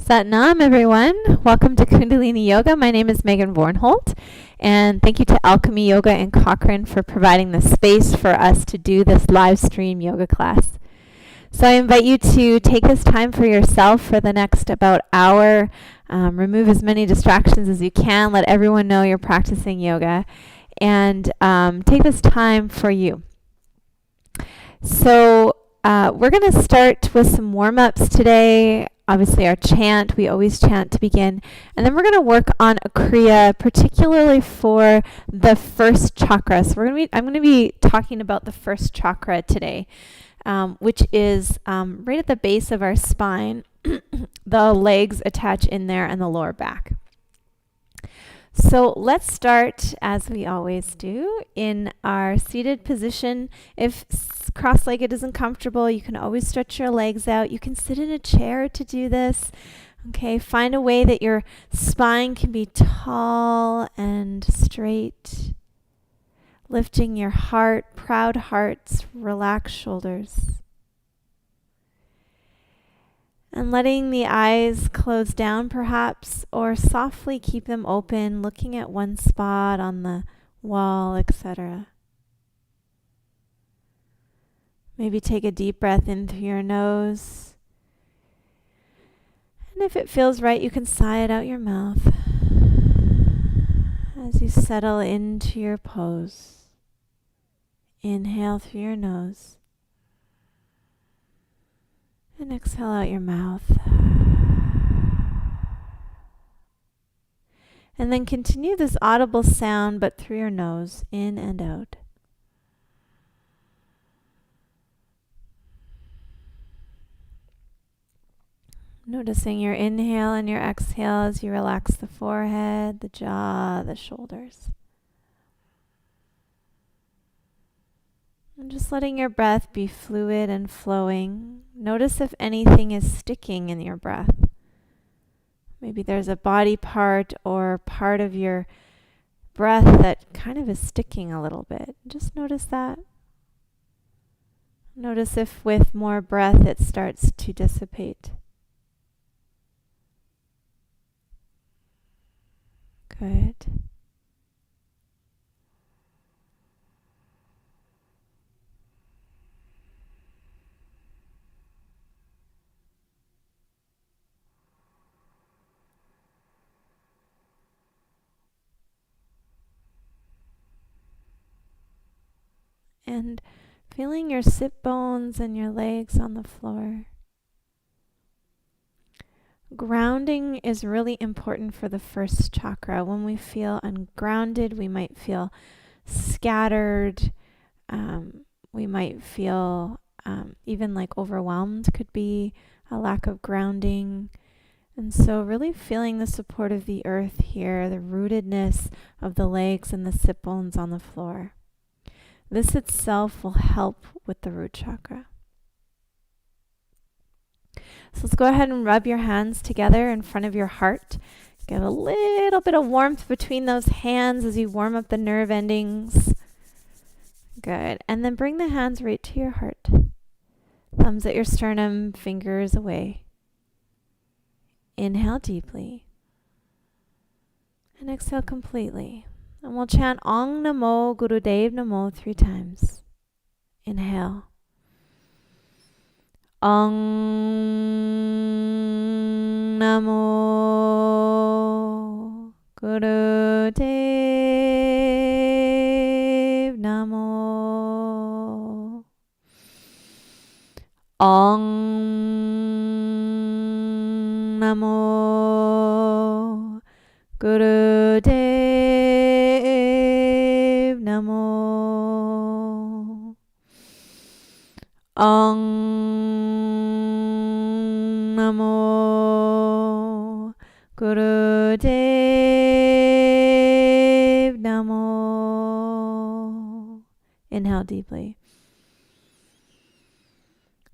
Satnam, everyone. Welcome to Kundalini Yoga. My name is Meghan Vornholt, and thank you to Alchemy Yoga in Cochrane for providing the space for us to do this live stream yoga class. So I invite you to take this time for yourself for the next about hour. Remove as many distractions as you can. Let everyone know you're practicing yoga, and take this time for you. So we're going to start with some warm-ups today. Obviously our chant, we always chant to begin. And then we're going to work on a kriya, particularly for the first chakra. So I'm going to be talking about the first chakra today, which is right at the base of our spine. The legs attach in there and the lower back. So let's start, as we always do, in our seated position. If cross-legged isn't comfortable, you can always stretch your legs out. You can sit in a chair to do this. Okay, find a way that your spine can be tall and straight. Lifting your heart, proud hearts, relaxed shoulders. And letting the eyes close down perhaps, or softly keep them open, looking at one spot on the wall, etc. Maybe take a deep breath in through your nose. And if it feels right, you can sigh it out your mouth as you settle into your pose. Inhale through your nose. And exhale out your mouth. And then continue this audible sound, but through your nose, in and out. Noticing your inhale and your exhale as you relax the forehead, the jaw, the shoulders. And just letting your breath be fluid and flowing. Notice if anything is sticking in your breath. Maybe there's a body part or part of your breath that kind of is sticking a little bit. Just notice that. Notice if with more breath it starts to dissipate. Good. And feeling your sit bones and your legs on the floor. Grounding is really important for the first chakra. When we feel ungrounded, we might feel scattered. We might feel even like overwhelmed, could be a lack of grounding. And so really feeling the support of the earth here, the rootedness of the legs and the sit bones on the floor. This itself will help with the root chakra. So let's go ahead and rub your hands together in front of your heart. Get a little bit of warmth between those hands as you warm up the nerve endings. Good. And then bring the hands right to your heart. Thumbs at your sternum, fingers away. Inhale deeply. And exhale completely. And we'll chant Ong Namo Gurudev Namo 3 times. Inhale. Ong Namo Gurudev Namo. Ong Namo Gurudev Namo. Ong Namo Gurudev Namo. Inhale deeply.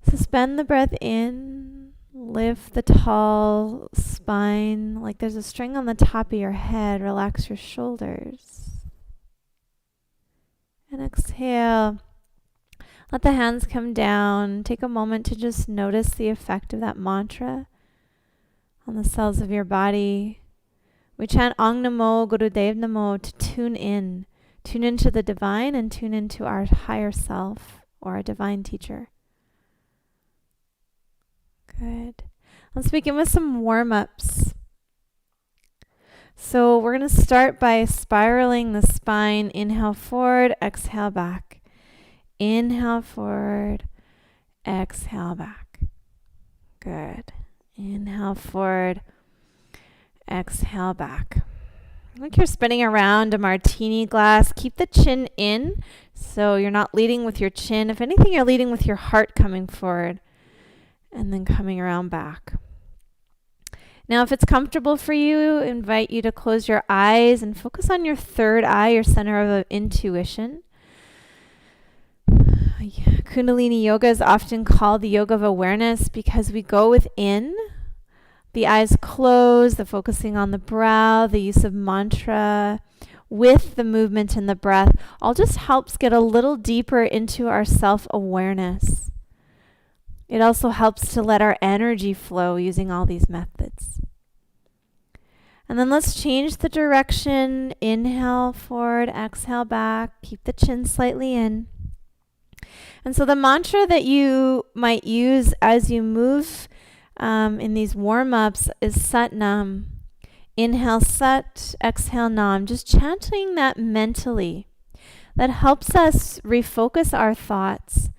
Suspend the breath in. Lift the tall spine like there's a string on the top of your head. Relax your shoulders. And exhale. Let the hands come down. Take a moment to just notice the effect of that mantra on the cells of your body. We chant Ong Namo Gurudev Namo to tune into the divine and tune into our higher self or our divine teacher. Good. Let's begin with some warm-ups. So we're going to start by spiraling the spine. Inhale forward, exhale back. Inhale forward, exhale back. Good. Inhale forward, exhale back. Like you're spinning around a martini glass. Keep the chin in, so you're not leading with your chin. If anything, you're leading with your heart coming forward and then coming around back. Now, if it's comfortable for you, I invite you to close your eyes and focus on your third eye, your center of intuition. Kundalini Yoga is often called the yoga of awareness because we go within. The eyes closed, the focusing on the brow, the use of mantra with the movement in the breath all just helps get a little deeper into our self-awareness. It also helps to let our energy flow using all these methods. And then let's change the direction. Inhale forward, exhale back. Keep the chin slightly in. And so the mantra that you might use as you move in these warm-ups is Sat Nam. Inhale Sat, exhale Nam. Just chanting that mentally. That helps us refocus our thoughts.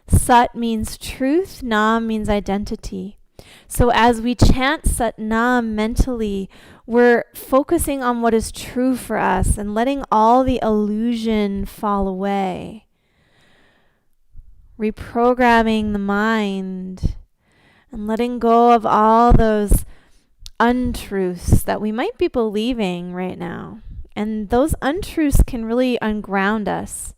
Sat means truth, Nam means identity. So as we chant Sat Nam mentally, we're focusing on what is true for us and letting all the illusion fall away. Reprogramming the mind and letting go of all those untruths that we might be believing right now. And those untruths can really unground us.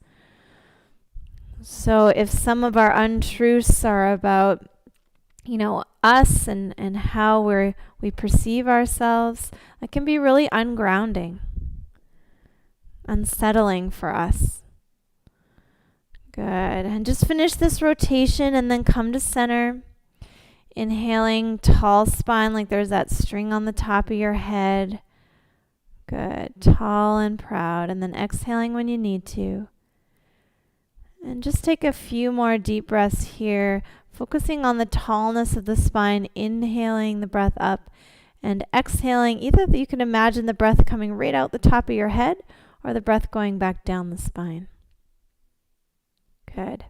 So if some of our untruths are about, us and how we perceive ourselves, that can be really ungrounding, unsettling for us. Good. And just finish this rotation and then come to center. Inhaling, tall spine, like there's that string on the top of your head. Good. Tall and proud. And then exhaling when you need to. And just take a few more deep breaths here, focusing on the tallness of the spine, inhaling the breath up and exhaling. Either you can imagine the breath coming right out the top of your head or the breath going back down the spine. Good.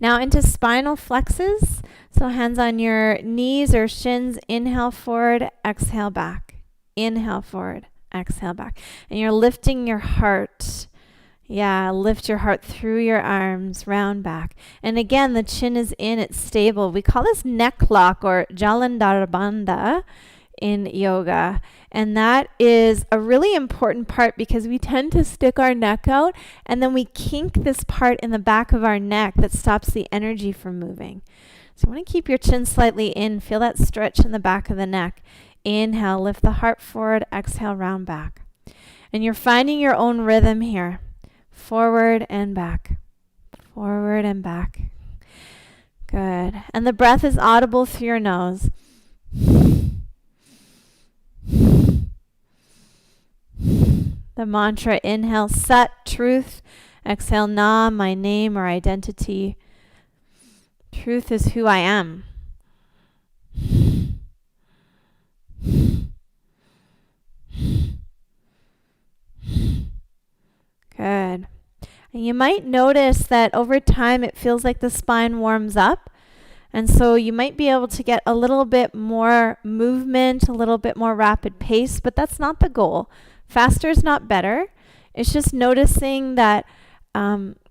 Now into spinal flexes. So hands on your knees or shins. Inhale forward, exhale back. Inhale forward, exhale back. And you're lifting your heart. Yeah, lift your heart through your arms, round back. And again, the chin is in, it's stable. We call this neck lock or Jalandhara Bandha in yoga. And that is a really important part because we tend to stick our neck out and then we kink this part in the back of our neck that stops the energy from moving. So you want to keep your chin slightly in. Feel that stretch in the back of the neck. Inhale, lift the heart forward. Exhale, round back. And you're finding your own rhythm here. Forward and back. Forward and back. Good. And the breath is audible through your nose. The mantra, inhale, Sat, truth. Exhale, Nam, my name or identity. Truth is who I am. Good. And you might notice that over time it feels like the spine warms up. And so you might be able to get a little bit more movement, a little bit more rapid pace, but that's not the goal. Faster is not better. It's just noticing that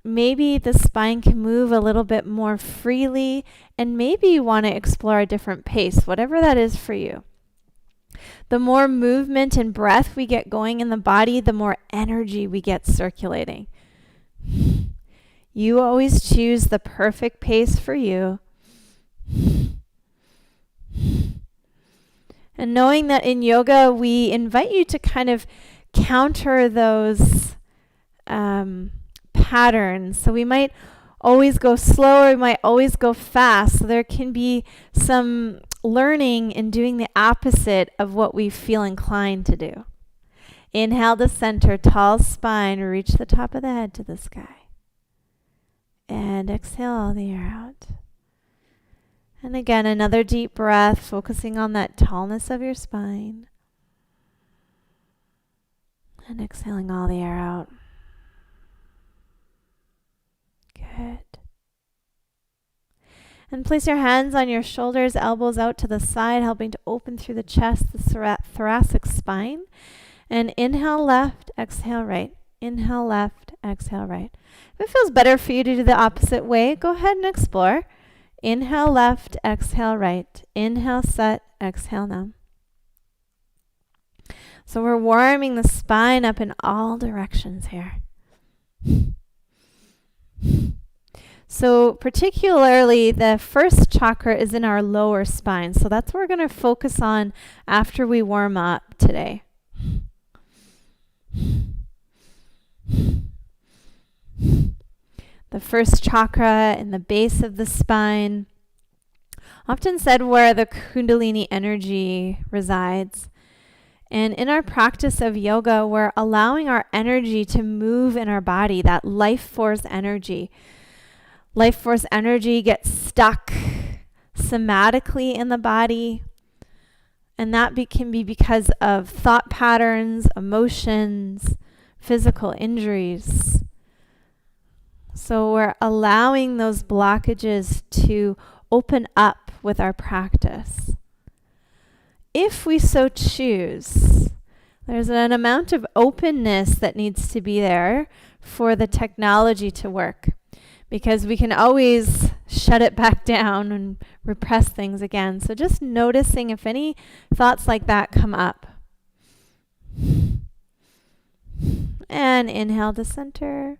maybe the spine can move a little bit more freely, and maybe you want to explore a different pace, whatever that is for you. The more movement and breath we get going in the body, the more energy we get circulating. You always choose the perfect pace for you. And knowing that in yoga, we invite you to kind of counter those patterns. So we might always go slow or we might always go fast. So there can be some learning and doing the opposite of what we feel inclined to do. Inhale to center, tall spine, reach the top of the head to the sky. And exhale all the air out. And again, another deep breath, focusing on that tallness of your spine. And exhaling all the air out. Good. And place your hands on your shoulders, elbows out to the side, helping to open through the chest, the thoracic spine. And inhale left, exhale right. Inhale left, exhale right. If it feels better for you to do the opposite way, go ahead and explore. Inhale left, exhale right. Inhale set, exhale now. So we're warming the spine up in all directions here. So particularly the first chakra is in our lower spine. So that's what we're going to focus on after we warm up today. The first chakra in the base of the spine, often said where the Kundalini energy resides. And in our practice of yoga, we're allowing our energy to move in our body, that life force energy. Life force energy gets stuck somatically in the body. And that can be because of thought patterns, emotions, physical injuries. So we're allowing those blockages to open up with our practice. If we so choose, there's an amount of openness that needs to be there for the technology to work, because we can always shut it back down and repress things again. So just noticing if any thoughts like that come up. And inhale to center.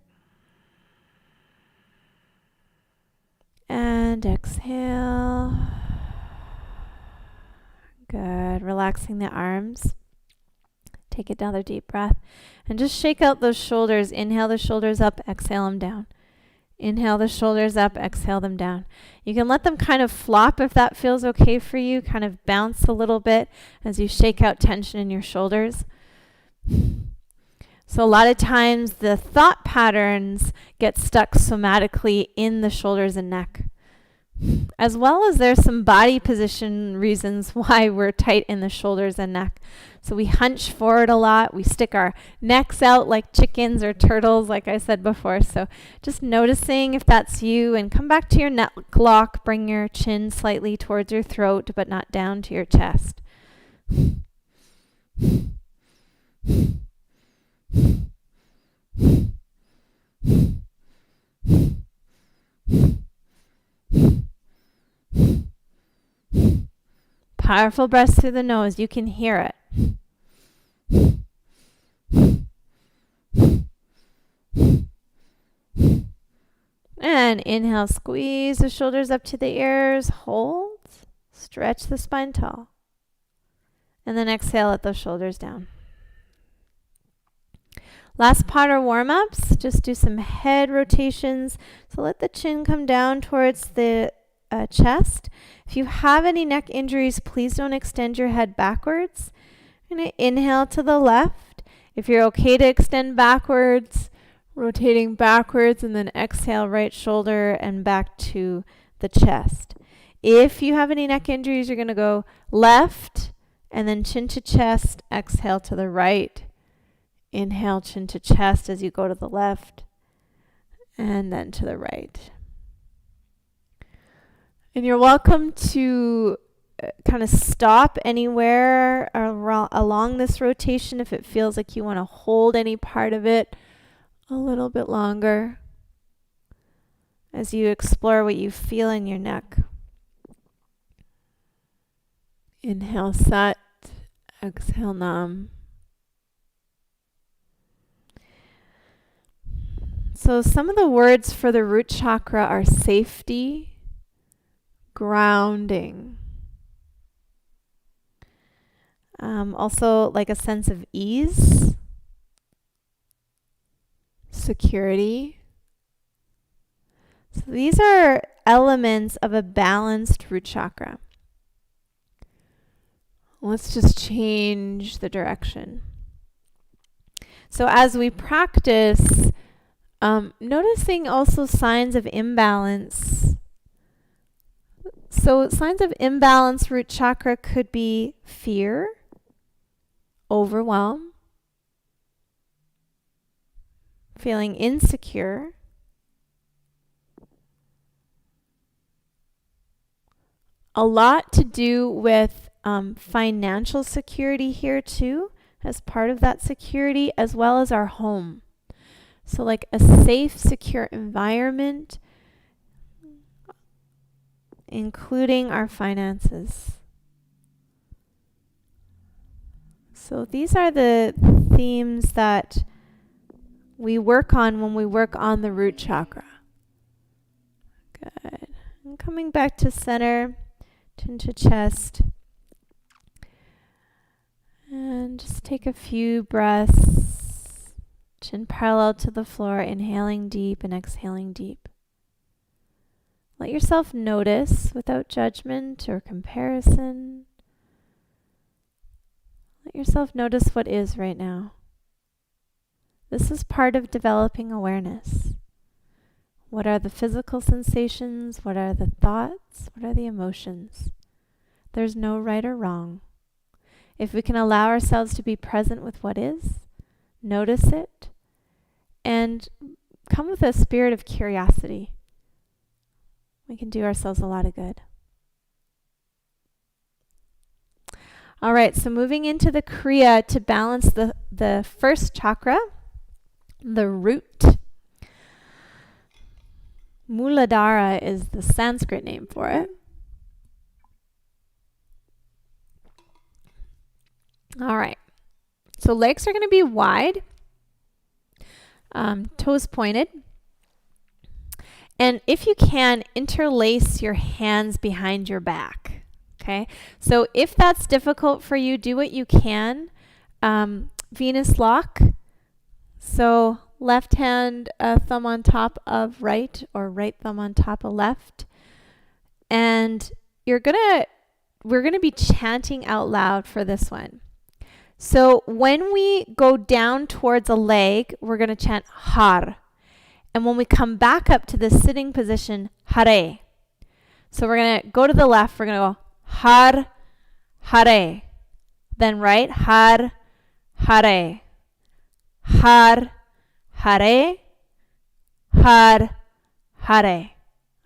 And exhale. Good. Relaxing the arms. Take another deep breath. And just shake out those shoulders. Inhale the shoulders up, exhale them down. Inhale the shoulders up, exhale them down. You can let them kind of flop if that feels okay for you. Kind of bounce a little bit as you shake out tension in your shoulders. So a lot of times the thought patterns get stuck somatically in the shoulders and neck. As well as there's some body position reasons why we're tight in the shoulders and neck. So we hunch forward a lot. We stick our necks out like chickens or turtles, like I said before. So just noticing if that's you, and come back to your neck lock. Bring your chin slightly towards your throat, but not down to your chest. Powerful breaths through the nose. You can hear it. And inhale, squeeze the shoulders up to the ears. Hold. Stretch the spine tall. And then exhale, let those shoulders down. Last part of warm-ups. Just do some head rotations. So let the chin come down towards the chest. If you have any neck injuries, please don't extend your head backwards. I'm going to inhale to the left. If you're okay to extend backwards, rotating backwards, and then exhale right shoulder and back to the chest. If you have any neck injuries, you're going to go left and then chin to chest, exhale to the right. Inhale, chin to chest as you go to the left and then to the right. And you're welcome to kind of stop anywhere along this rotation if it feels like you want to hold any part of it a little bit longer as you explore what you feel in your neck. Inhale, set. Exhale, nam. So some of the words for the root chakra are safety, grounding. Also like a sense of ease, security. So these are elements of a balanced root chakra. Let's just change the direction. So as we practice, noticing also signs of imbalance. So signs of imbalance, root chakra, could be fear, overwhelm, feeling insecure, a lot to do with financial security here too, as part of that security, as well as our home. So like a safe, secure environment, including our finances. So these are the themes that we work on when we work on the root chakra. Good. And coming back to center, chin to chest. And just take a few breaths. Chin parallel to the floor, inhaling deep and exhaling deep. Let yourself notice without judgment or comparison. Let yourself notice what is right now. This is part of developing awareness. What are the physical sensations? What are the thoughts? What are the emotions? There's no right or wrong. If we can allow ourselves to be present with what is, notice it, and come with a spirit of curiosity, we can do ourselves a lot of good. All right, so moving into the Kriya to balance the first chakra, the root. Muladhara is the Sanskrit name for it. All right, so legs are going to be wide, toes pointed. And if you can, interlace your hands behind your back. Okay, so if that's difficult for you, do what you can. Venus lock. So left hand, thumb on top of right, or right thumb on top of left. And we're gonna be chanting out loud for this one. So when we go down towards a leg, we're gonna chant har. And when we come back up to the sitting position, hare. So we're going to go to the left. We're going to go har, hare. Then right, har, hare. Har, hare. Har, hare.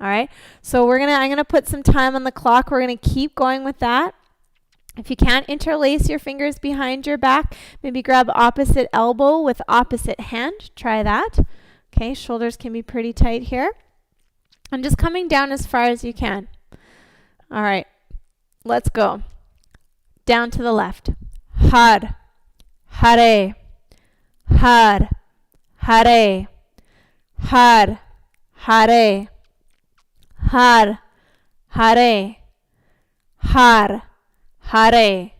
All right. So I'm going to put some time on the clock. We're going to keep going with that. If you can't interlace your fingers behind your back, maybe grab opposite elbow with opposite hand. Try that. Okay, shoulders can be pretty tight here. And just coming down as far as you can. All right, let's go. Down to the left. Har, hare, har, hare, har, hare, har, hare, har, hare,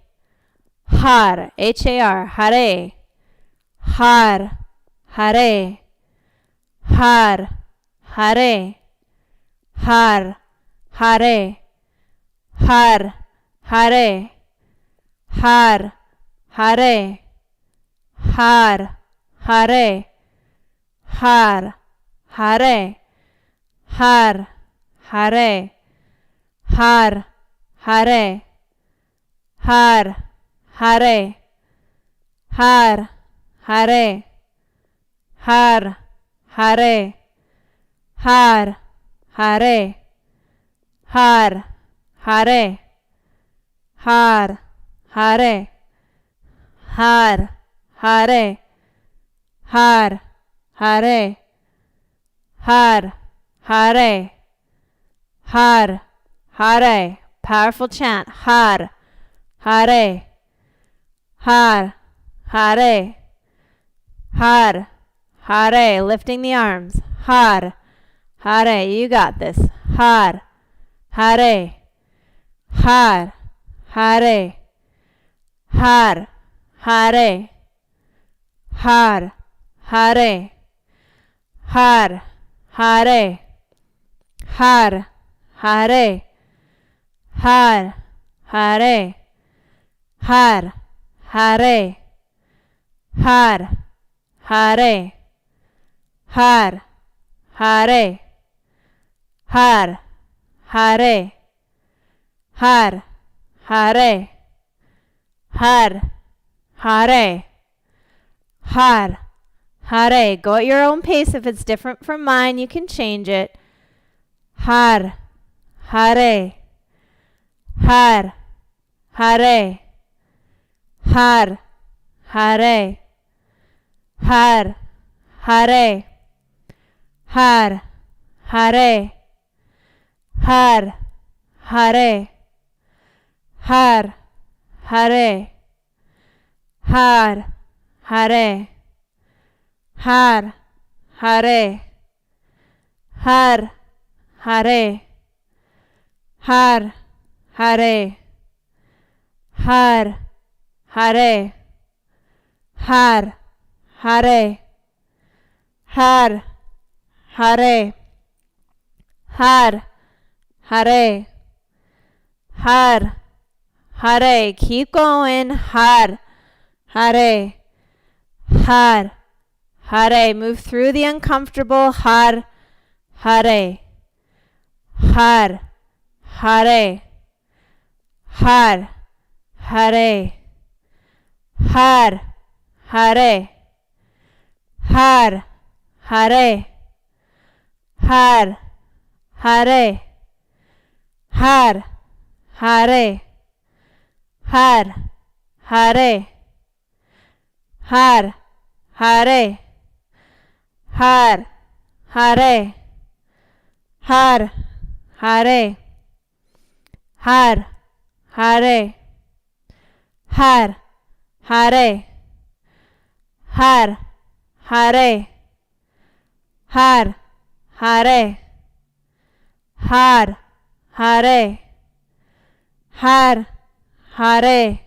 har, H-A-R, hare, har, hare, har, hare, har, hare, har, hare, har, hare, har, hare, har, hare, har, hare, har, hare, har, hare, har, hare, har, hare, har, hare, har, hare, har, hare, har, hare, har, hare, har, hare, har, hare. Powerful chant. Har, hare, har, hare, har, hare. Lifting the arms. Har, hare. You got this. Har, hare, har, hare, har, hare, har, hare, har, hare, har, hare, har, hare, Har, Hare, Har, Hare, Har, Hare, Har, Hare, Har, Hare, Har, Hare, Har, Hare. Go at your own pace. If it's different from mine, you can change it. Har, Hare, Har, Hare, Har, Hare, Har, Hare, Har, Hare, Har, Hare, Har, Hare, Har, Hare, Har, Hare, Har, Hare, Har, Hare, Har, Hare, Har, Hare, Har, Hare, Har, Hare, Har, Hare. Keep going. Har, Hare, Har, Hare. Move through the uncomfortable. Har, Hare, Har, Hare, Har, Hare, Har, Hare, Har, Hare, Har, Hare, Har, Hare, Har, Hare, Har, Hare, Har, Hare, Har, Hare, Har, Hare, Har, Hare, Har, Hare, Har, Hare, Har, Hare, Har, Hare.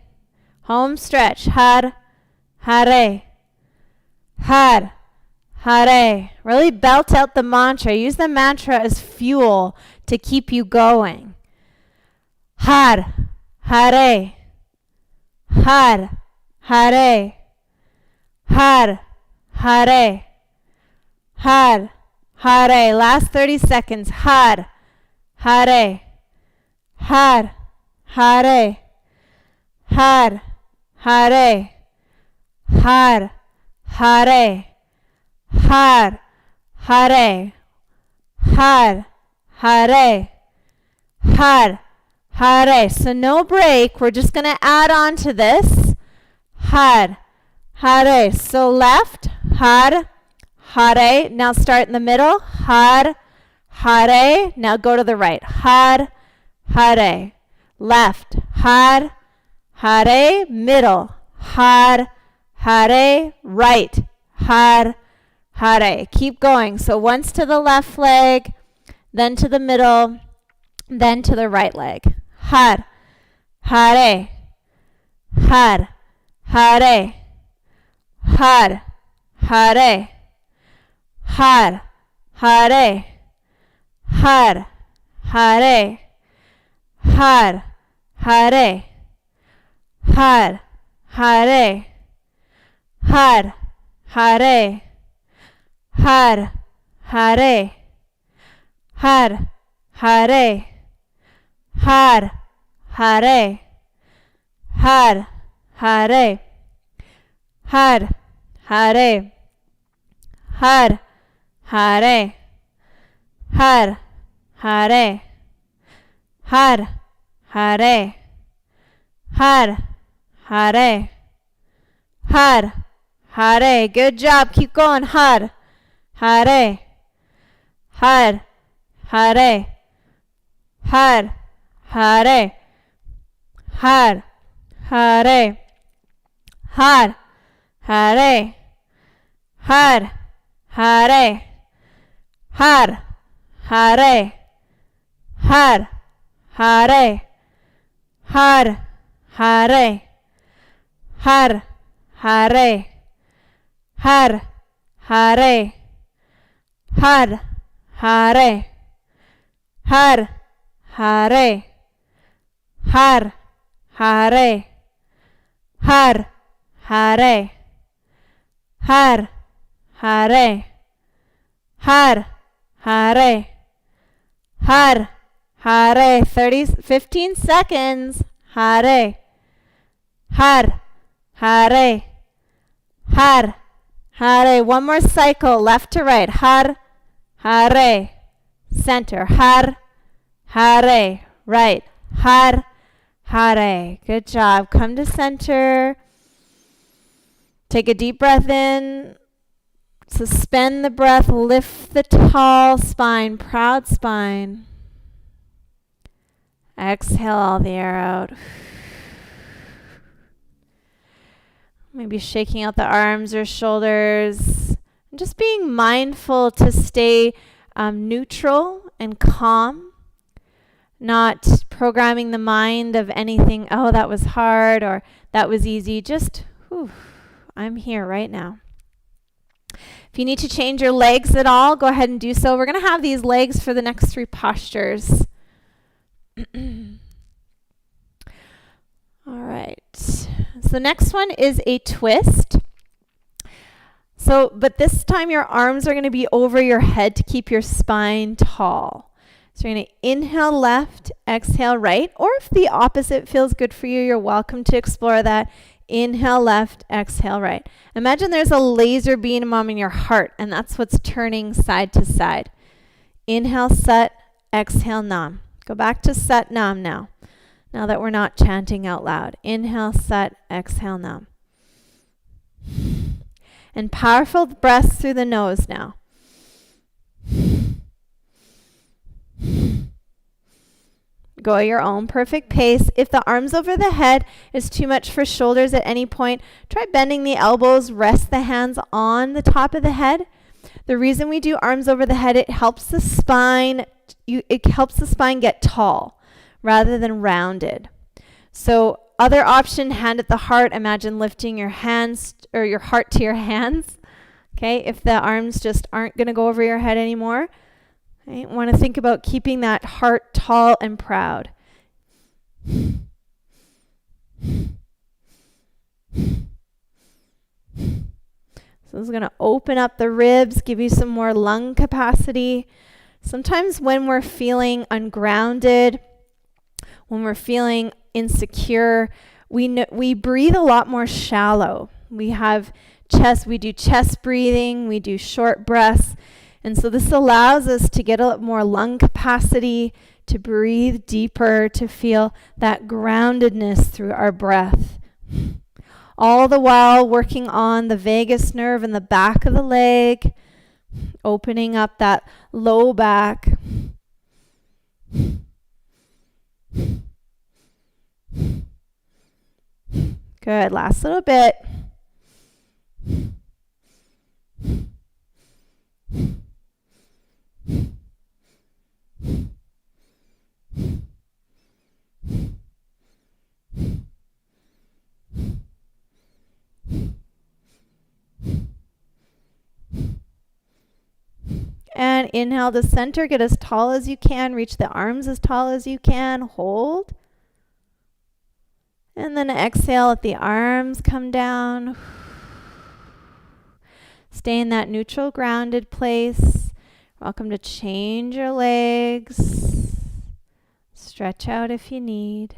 Home stretch. Har, Hare, Har, Hare. Really belt out the mantra. Use the mantra as fuel to keep you going. Har, Hare, Har, Hare, Har, Hare, Har, Hare. Last 30 seconds. Har, Hare, Har, Hare, Har, Hare, Har, Hare, Har, Hare, Har, Hare, Har, Hare. So no break. We're just going to add on to this. Har, Hare. So left. Har, Hare. Now start in the middle. Har, Hare. Now go to the right. Har, Hare. Left. Har, Hare. Middle. Har, Hare. Right. Har, Hare. Keep going. So once to the left leg, then to the middle, then to the right leg. Har, Hare, Har, Hare, Har, Hare, Har, Hare, Har, Hare, Har, Hare, Har, Hare, Har, Hare, Har, Hare, Har, Hare, Har, Hare, Har, Hare, Har, Hare, Har, Hare, Har, Hare, Har, Hare, Har, Hare, Har, Hare. Good job. Keep going. Har, Hare, Har, Hare, Har, Hare, Har, Hare, Har, Hare, Har, Hare, Har, Hare, Har, Hare, Har, Hare, Har, Hare, Har, Hare, Har, Hare, Har, Hare, Har, Hare, har, hare, har, hare, har, hare, har, hare. 15 seconds. Hare, har, hare, har, hare. One more cycle, left to right. Har, hare, center. Har, hare, right. Har, hare. Good job. Come to center. Take a deep breath in. Suspend the breath. Lift the tall spine, proud spine. Exhale all the air out. Maybe shaking out the arms or shoulders. And just being mindful to stay neutral and calm. Not programming the mind of anything, oh, that was hard or that was easy. Just, I'm here right now. If you need to change your legs at all, go ahead and do so. We're going to have these legs for the next 3 postures. All right. So the next one is a twist. But this time your arms are going to be over your head to keep your spine tall. So you're going to inhale left, exhale right, or if the opposite feels good for you, you're welcome to explore that. Inhale left, exhale right. Imagine there's a laser beam in your heart, and that's what's turning side to side. Inhale Sat, exhale Nam. Go back to Sat Nam now that we're not chanting out loud. Inhale Sat, exhale Nam. And powerful breaths through the nose now. Go at your own perfect pace. If the arms over the head is too much for shoulders at any point, try bending the elbows, rest the hands on the top of the head. The reason we do arms over the head, it helps the spine get tall rather than rounded. So other option, hand at the heart. Imagine lifting your hands or your heart to your hands. Okay, if the arms just aren't going to go over your head anymore. Okay, want to think about keeping that heart tall and proud. So this is going to open up the ribs, give you some more lung capacity. Sometimes when we're feeling ungrounded, when we're feeling insecure, we breathe a lot more shallow. We do chest breathing, we do short breaths. And so this allows us to get a lot more lung capacity, to breathe deeper, to feel that groundedness through our breath. All the while working on the vagus nerve in the back of the leg, opening up that low back. Good, last little bit. And inhale to center, get as tall as you can, reach the arms as tall as you can, hold. And then exhale, let the arms come down. Stay in that neutral, grounded place. Welcome to change your legs. Stretch out if you need.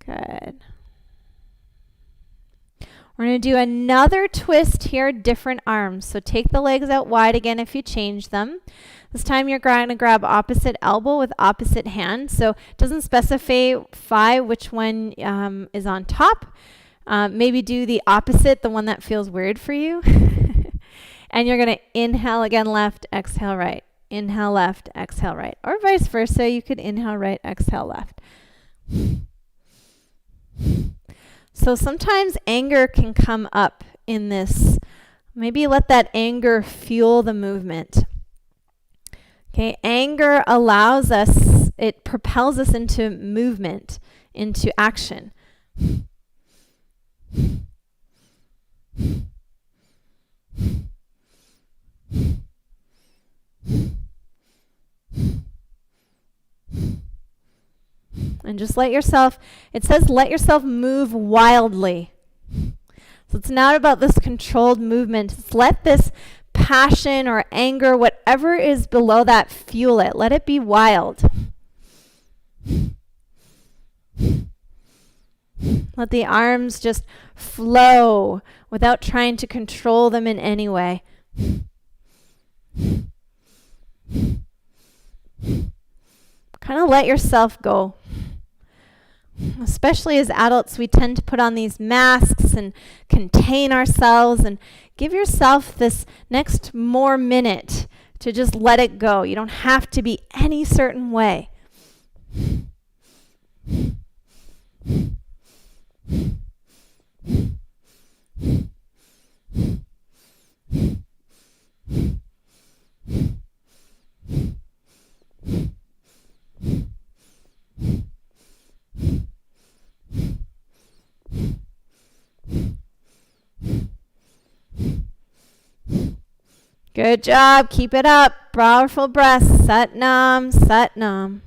Good. We're going to do another twist here, different arms. So take the legs out wide again if you change them. This time you're going to grab opposite elbow with opposite hand. So it doesn't specify which one is on top. Maybe do the opposite, the one that feels weird for you. And you're going to inhale again left, exhale right. Inhale left, exhale right. Or vice versa, you could inhale right, exhale left. So sometimes anger can come up in this. Maybe let that anger fuel the movement. Okay, anger allows us, it propels us into movement, into action. And just let yourself, it says let yourself move wildly. So it's not about this controlled movement. It's let this passion or anger, whatever is below that, fuel it. Let it be wild. Let the arms just flow without trying to control them in any way. Kind of let yourself go. Especially as adults, we tend to put on these masks and contain ourselves, and give yourself this next more minute to just let it go. You don't have to be any certain way. Good job. Keep it up. Powerful breaths. Sat Nam, Sat Nam.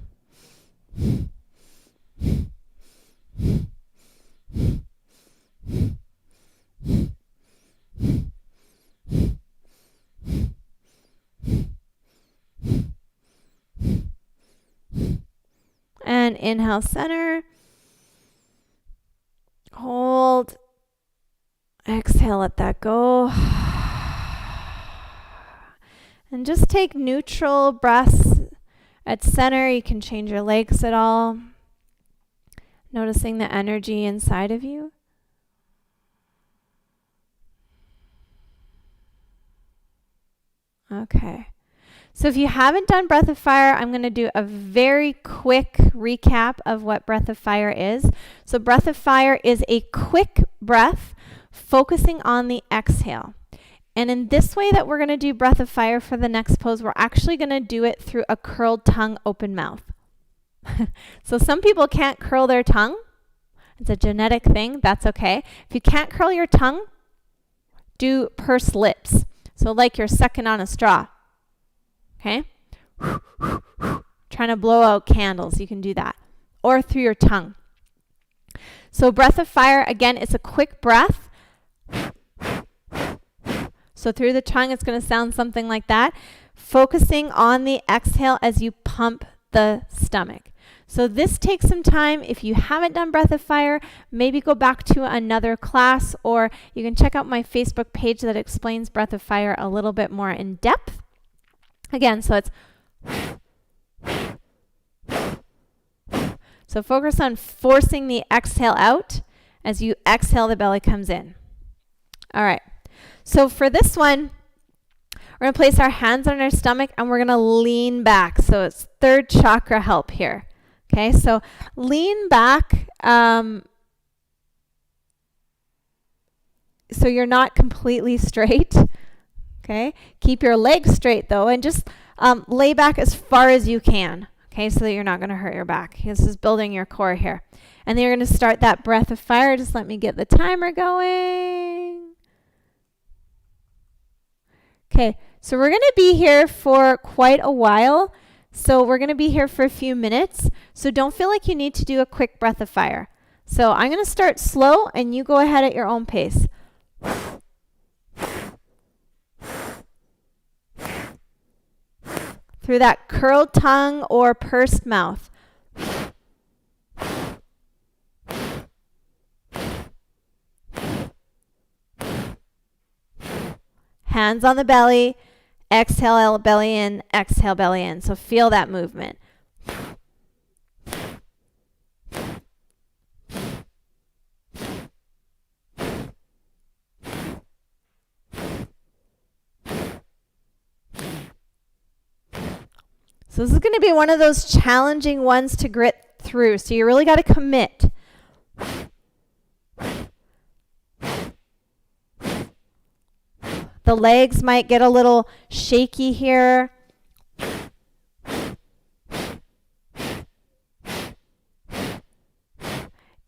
And inhale, center. Hold. Exhale, let that go. And just take neutral breaths at center. You can change your legs at all. Noticing the energy inside of you. Okay. So if you haven't done Breath of Fire, I'm going to do a very quick recap of what Breath of Fire is. So Breath of Fire is a quick breath focusing on the exhale. And in this way that we're going to do Breath of Fire for the next pose, we're actually going to do it through a curled tongue, open mouth. So some people can't curl their tongue. It's a genetic thing. That's okay. If you can't curl your tongue, do pursed lips. So like you're sucking on a straw. Okay? Trying to blow out candles. You can do that. Or through your tongue. So Breath of Fire, again, it's a quick breath. So through the tongue, it's going to sound something like that. Focusing on the exhale as you pump the stomach. So this takes some time. If you haven't done Breath of Fire, maybe go back to another class, or you can check out my Facebook page that explains Breath of Fire a little bit more in depth. Again, so it's so focus on forcing the exhale out. As you exhale, the belly comes in. All right. So for this one, we're going to place our hands on our stomach and we're going to lean back. So it's third chakra help here. Okay, so lean back so you're not completely straight. Okay, keep your legs straight though, and just lay back as far as you can. Okay, so that you're not going to hurt your back. This is building your core here. And then you're going to start that Breath of Fire. Just let me get the timer going. Okay, so we're going to be here for quite a while. So we're going to be here for a few minutes. So don't feel like you need to do a quick Breath of Fire. So I'm going to start slow and you go ahead at your own pace. Through that curled tongue or pursed mouth. Hands on the belly. Exhale, belly in. Exhale, belly in. So feel that movement. So this is going to be one of those challenging ones to grit through. So you really got to commit. The legs might get a little shaky here.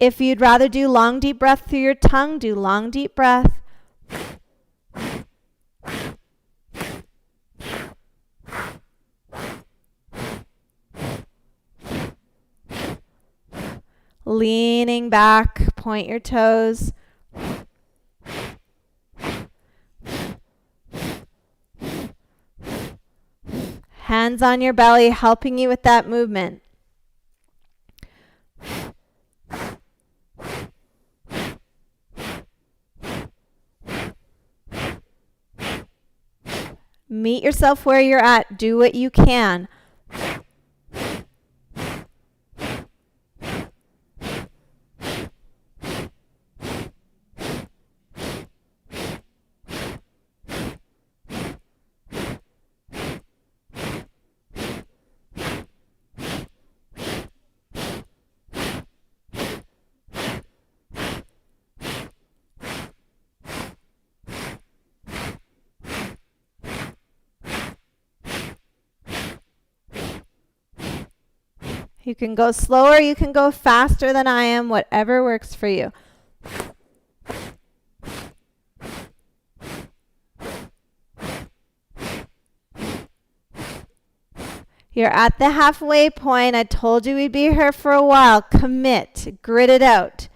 If you'd rather do long, deep breath through your tongue, do long, deep breath. Leaning back, point your toes. Hands on your belly, helping you with that movement. Meet yourself where you're at. Do what you can. You can go slower, you can go faster than I am, whatever works for you. You're at the halfway point. I told you we'd be here for a while. Commit, grit it out.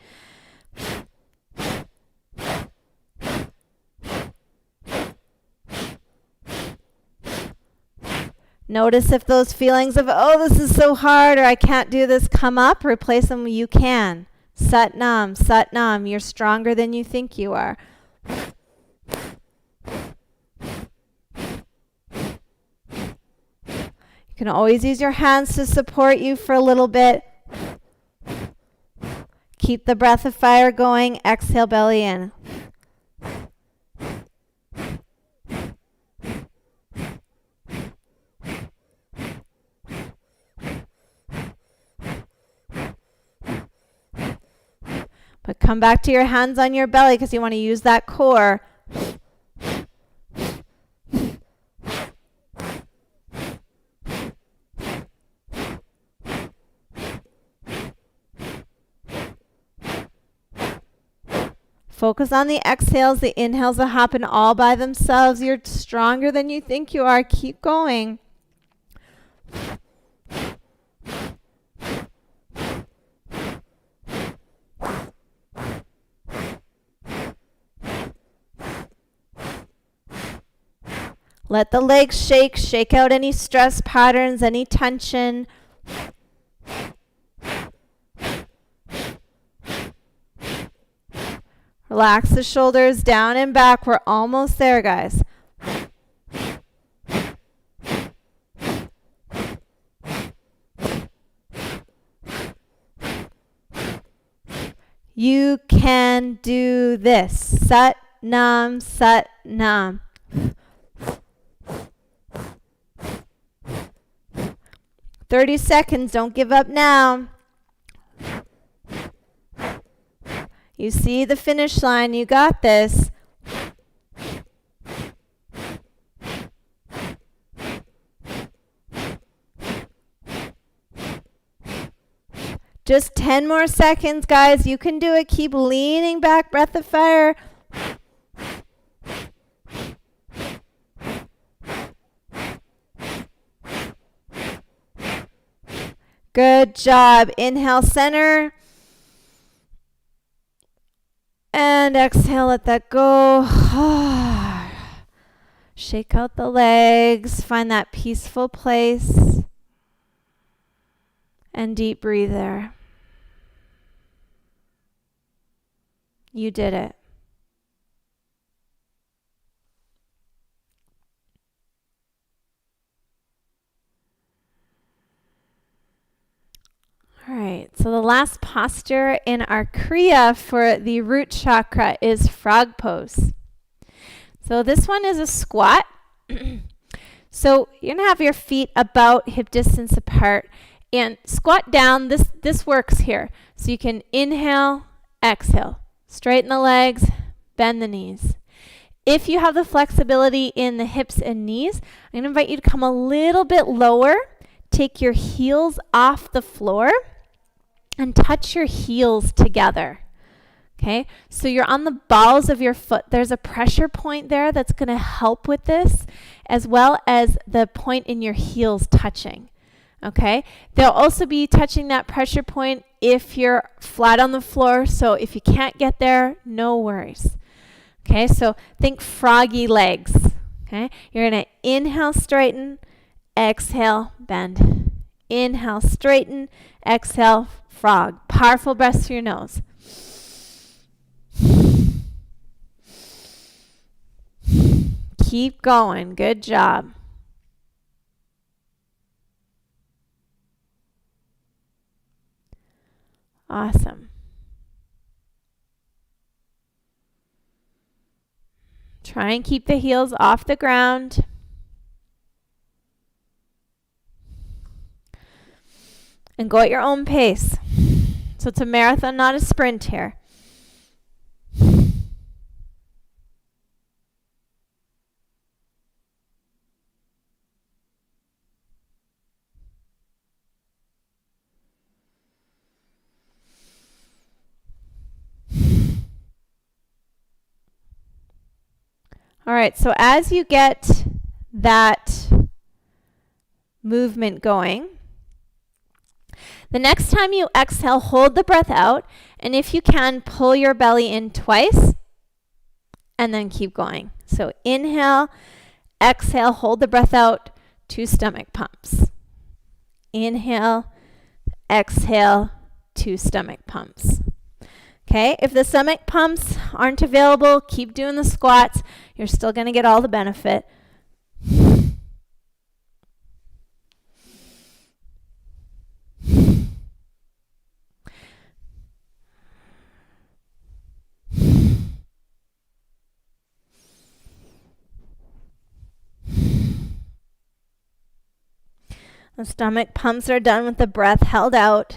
Notice if those feelings of, oh, this is so hard, or I can't do this, come up. Replace them with you can. Sat Nam, Sat Nam. You're stronger than you think you are. You can always use your hands to support you for a little bit. Keep the breath of fire going. Exhale, belly in. But come back to your hands on your belly because you want to use that core. Focus on the exhales. The inhales will happen all by themselves. You're stronger than you think you are. Keep going. Let the legs shake. Shake out any stress patterns, any tension. Relax the shoulders down and back. We're almost there, guys. You can do this. Sat Nam, Sat Nam. 30 seconds. Don't give up now. You see the finish line. You got this. Just 10 more seconds, guys. You can do it. Keep leaning back. Breath of fire. Good job. Inhale, center. And exhale, let that go. Shake out the legs. Find that peaceful place. And deep breathe there. You did it. All right, so the last posture in our Kriya for the root chakra is frog pose. So this one is a squat. So you're going to have your feet about hip distance apart and squat down. This works here. So you can inhale, exhale. Straighten the legs, bend the knees. If you have the flexibility in the hips and knees, I'm going to invite you to come a little bit lower. Take your heels off the floor and touch your heels together. Okay, so you're on the balls of your foot. There's a pressure point there that's going to help with this, as well as the point in your heels touching. Okay, they'll also be touching that pressure point if you're flat on the floor. So if you can't get there, no worries. Okay, so think froggy legs. Okay, you're going to inhale, straighten, exhale, bend. Inhale, straighten, exhale, frog. Powerful breaths through your nose. Keep going. Good job. Awesome. Try and keep the heels off the ground. And go at your own pace. So it's a marathon, not a sprint here. All right, so as you get that movement going, the next time you exhale, hold the breath out, and if you can, pull your belly in twice, and then keep going. So inhale, exhale, hold the breath out, 2 stomach pumps. Inhale, exhale, 2 stomach pumps. Okay, if the stomach pumps aren't available, keep doing the squats. You're still going to get all the benefit. The stomach pumps are done with the breath held out.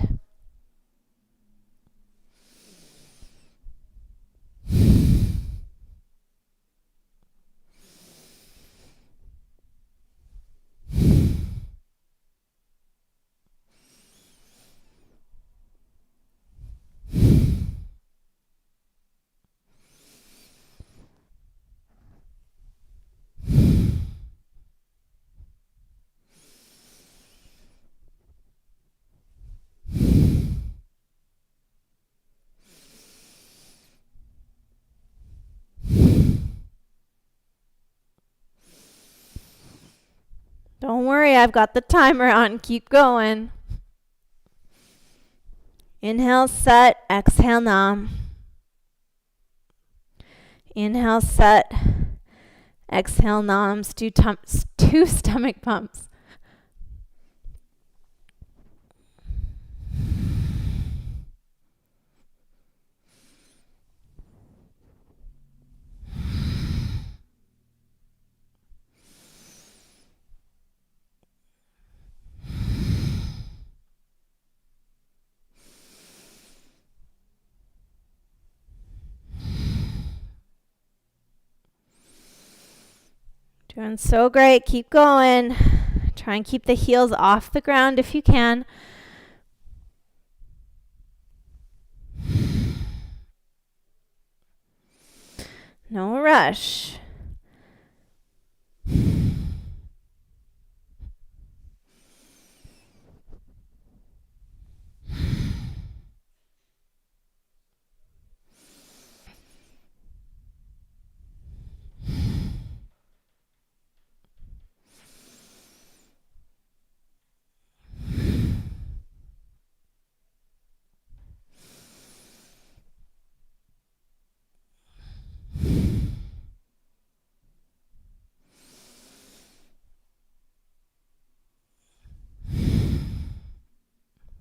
Don't worry, I've got the timer on. Keep going. Inhale, set. Exhale, nam. Inhale, set. Exhale, noms. 2 stomach pumps. Doing so great. Keep going. Try and keep the heels off the ground if you can. No rush.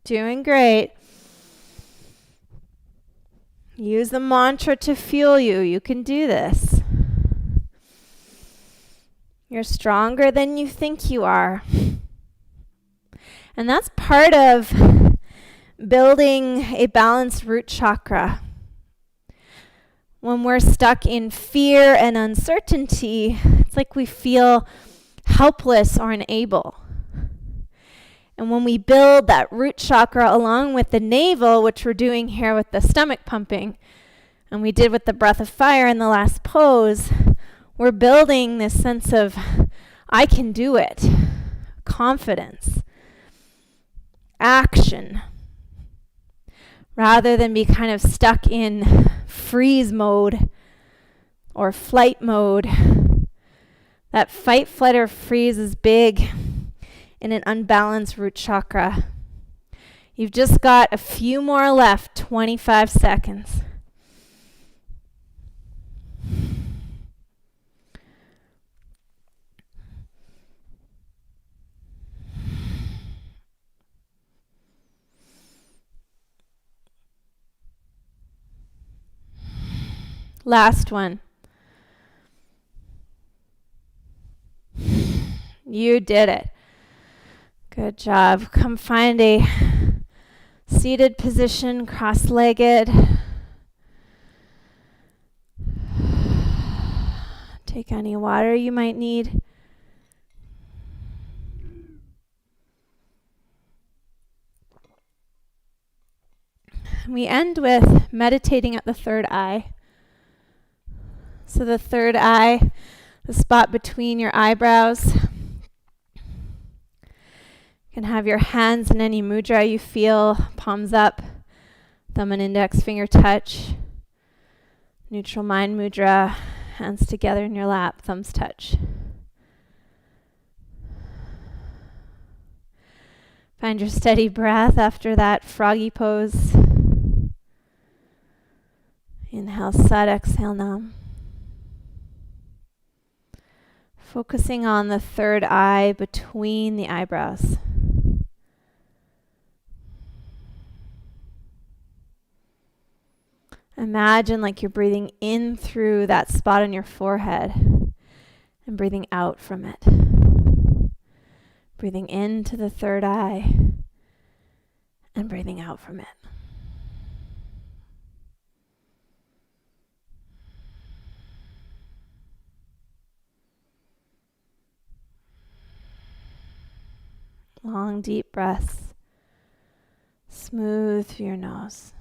Doing great. Use the mantra to fuel you. You can do this. You're stronger than you think you are. And that's part of building a balanced root chakra. When we're stuck in fear and uncertainty, it's like we feel helpless or unable. And when we build that root chakra along with the navel, which we're doing here with the stomach pumping, and we did with the breath of fire in the last pose, we're building this sense of, I can do it, confidence, action. rather than be kind of stuck in freeze mode or flight mode. That fight, flight, or freeze is big in an unbalanced root chakra. You've just got a few more left, 25 seconds. Last one. You did it. Good job. Come find a seated position, cross-legged. Take any water you might need. We end with meditating at the third eye. So the third eye, the spot between your eyebrows. You can have your hands in any mudra you feel, palms up, thumb and index finger touch. Neutral mind mudra, hands together in your lap, thumbs touch. Find your steady breath after that froggy pose. Inhale sat, exhale nam. Focusing on the third eye between the eyebrows. Imagine like you're breathing in through that spot on your forehead and breathing out from it. Breathing into the third eye and breathing out from it. Long, deep breaths. Smooth through your nose.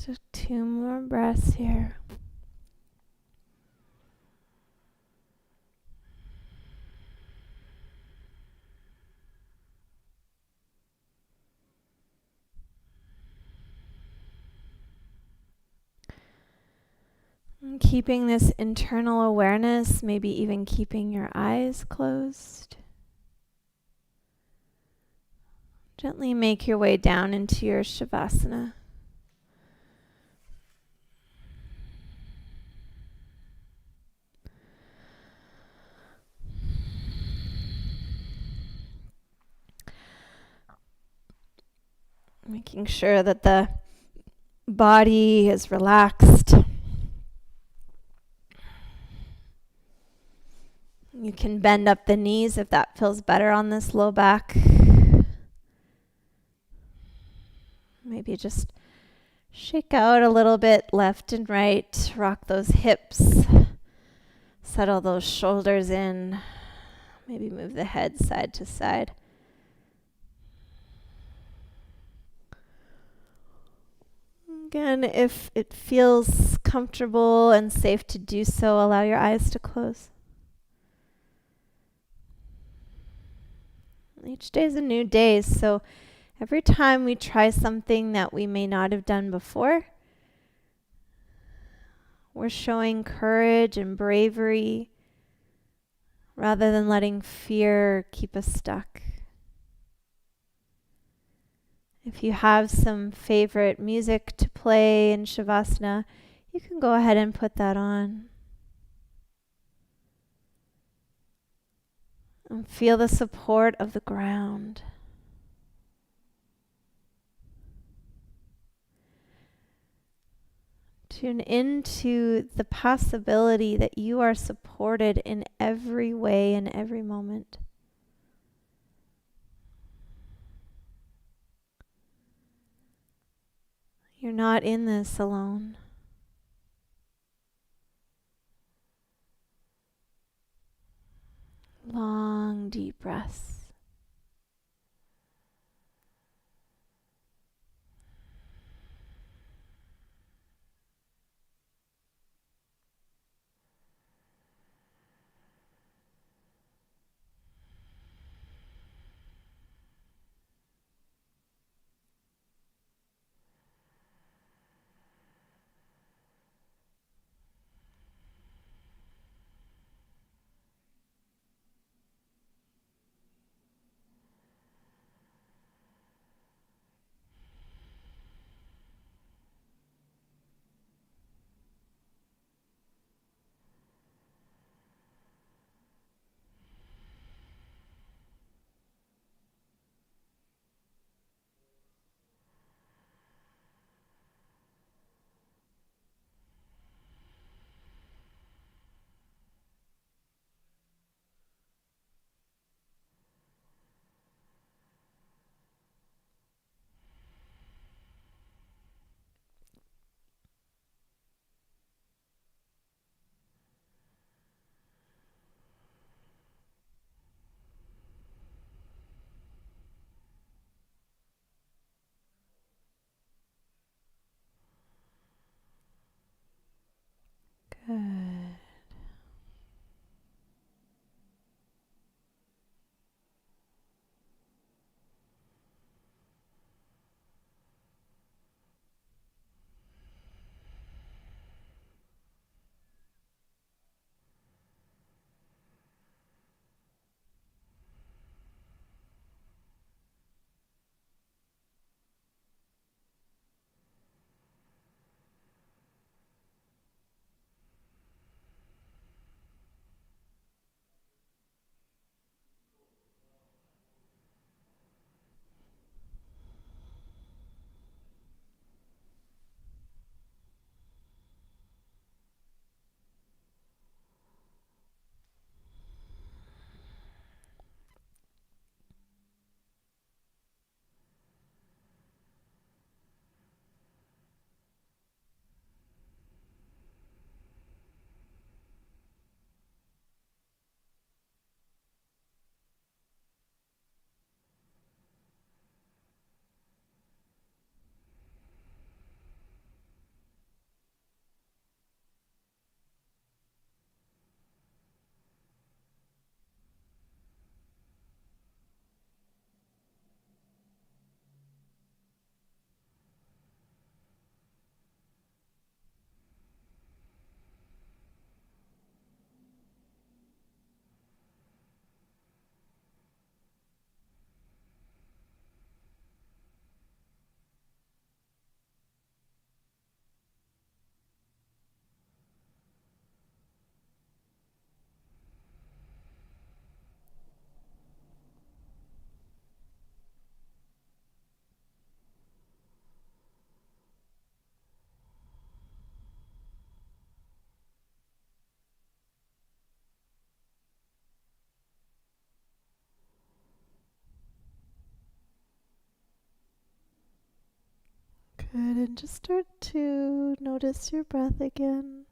Just 2 more breaths here. And keeping this internal awareness, maybe even keeping your eyes closed. Gently make your way down into your Shavasana. Making sure that the body is relaxed. You can bend up the knees if that feels better on this low back. Maybe just shake out a little bit left and right. Rock those hips. Settle those shoulders in. Maybe move the head side to side. Again, if it feels comfortable and safe to do so, allow your eyes to close. Each day is a new day, so every time we try something that we may not have done before, we're showing courage and bravery rather than letting fear keep us stuck. If you have some favorite music to play in Shavasana, you can go ahead and put that on. And feel the support of the ground. Tune into the possibility that you are supported in every way, in every moment. You're not in this alone. Long, deep breaths. Good. Good, and just start to notice your breath again.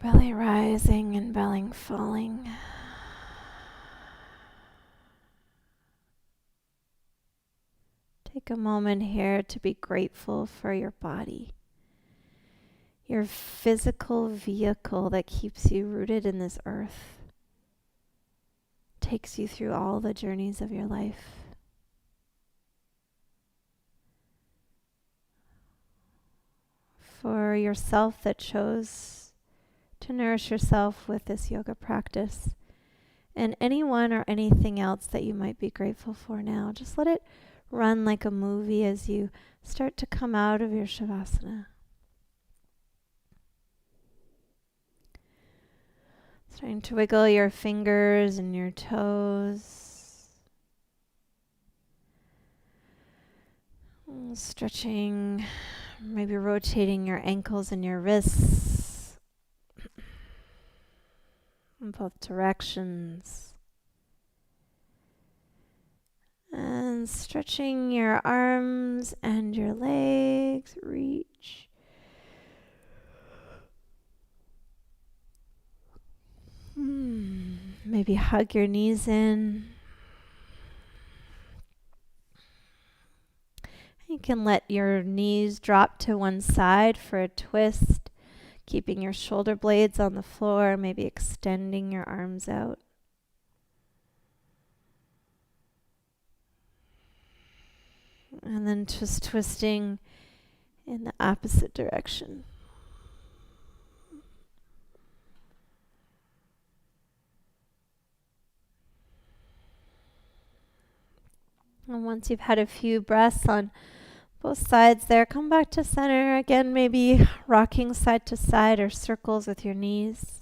Belly rising and belly falling. Take a moment here to be grateful for your body, your physical vehicle that keeps you rooted in this earth, takes you through all the journeys of your life. For yourself that chose to nourish yourself with this yoga practice, and anyone or anything else that you might be grateful for now, just let it run like a movie as you start to come out of your Shavasana. Starting to wiggle your fingers and your toes. Stretching, maybe rotating your ankles and your wrists in both directions. And stretching your arms and your legs, reach. Maybe hug your knees in. You can let your knees drop to one side for a twist, keeping your shoulder blades on the floor, maybe extending your arms out. And then just twisting in the opposite direction. And once you've had a few breaths on both sides there, come back to center. Again, maybe rocking side to side or circles with your knees.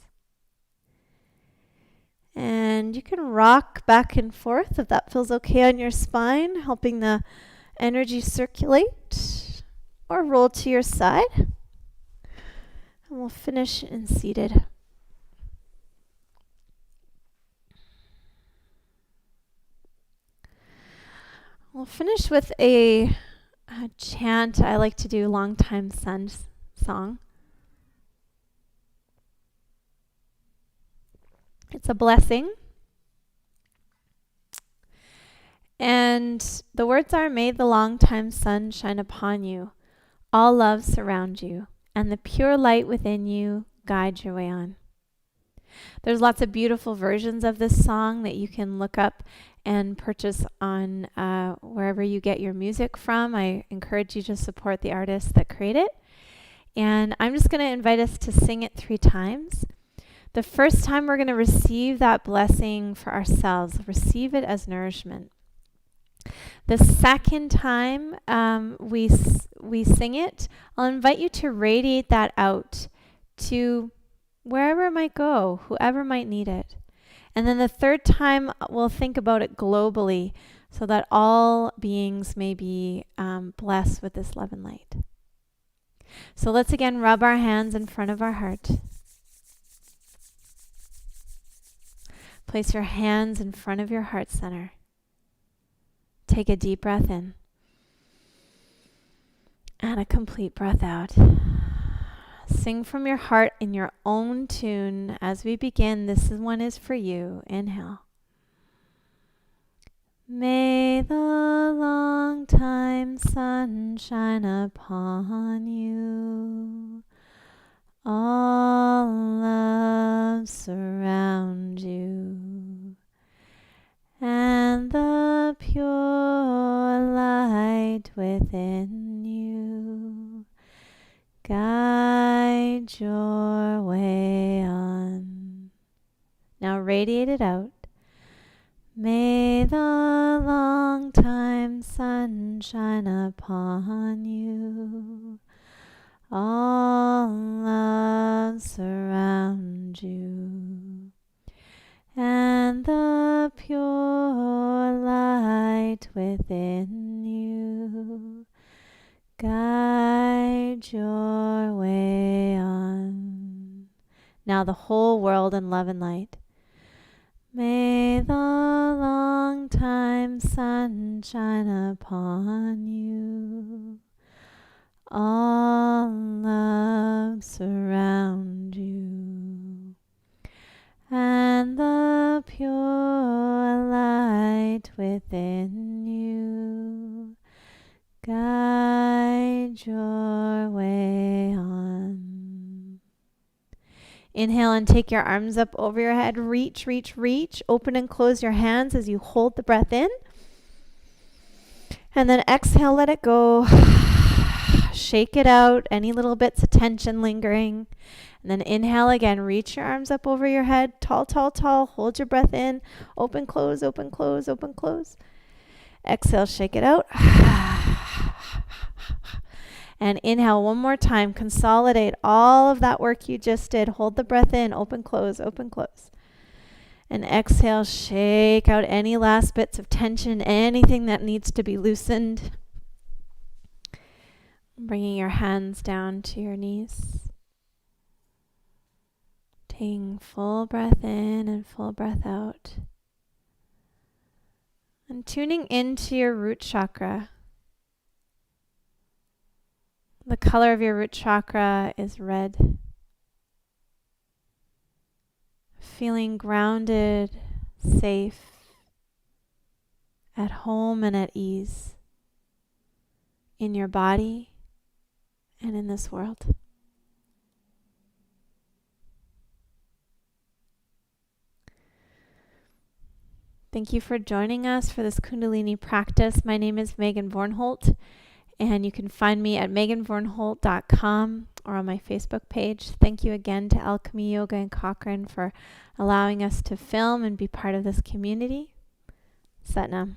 And you can rock back and forth if that feels okay on your spine, helping the energy circulate, or roll to your side. And we'll finish in seated. We'll finish with a chant I like to do, Long Time Sun song. It's a blessing. And the words are, may the long time sun shine upon you, all love surround you, and the pure light within you guide your way on. There's lots of beautiful versions of this song that you can look up and purchase on wherever you get your music from. I encourage you to support the artists that create it. And I'm just going to invite us to sing it 3 times. The first time we're going to receive that blessing for ourselves, receive it as nourishment. The second time we sing it, I'll invite you to radiate that out to wherever it might go, whoever might need it. And then the third time, we'll think about it globally so that all beings may be blessed with this love and light. So let's again rub our hands in front of our heart. Place your hands in front of your heart center. Take a deep breath in. And a complete breath out. Sing from your heart in your own tune as we begin. This one is for you. Inhale. May the long time sun shine upon you. All love surround you. And the pure light within you guide your way on. Now radiate it out. May the long time sun shine upon you. All love surround you. And the pure light within you guide your way on. Now the whole world in love and light. May the long time sun shine upon you. All love surround you. And the pure light within you guide your way on. Inhale and take your arms up over your head. Reach, reach, reach. Open and close your hands as you hold the breath in. And then exhale, let it go. Shake it out. Any little bits of tension lingering. And then inhale again. Reach your arms up over your head. Tall, tall, tall. Hold your breath in. Open, close, open, close, open, close. Exhale, shake it out. And inhale one more time. Consolidate all of that work you just did. Hold the breath in. Open, close, open, close. And exhale, shake out any last bits of tension, anything that needs to be loosened. Bringing your hands down to your knees. Taking full breath in and full breath out. And tuning into your root chakra. The color of your root chakra is red. Feeling grounded, safe, at home and at ease in your body and in this world. Thank you for joining us for this Kundalini practice. My name is Meghan Vornholt, and you can find me at meghanvornholt.com or on my Facebook page. Thank you again to Alchemy Yoga and Cochrane for allowing us to film and be part of this community. Satnam.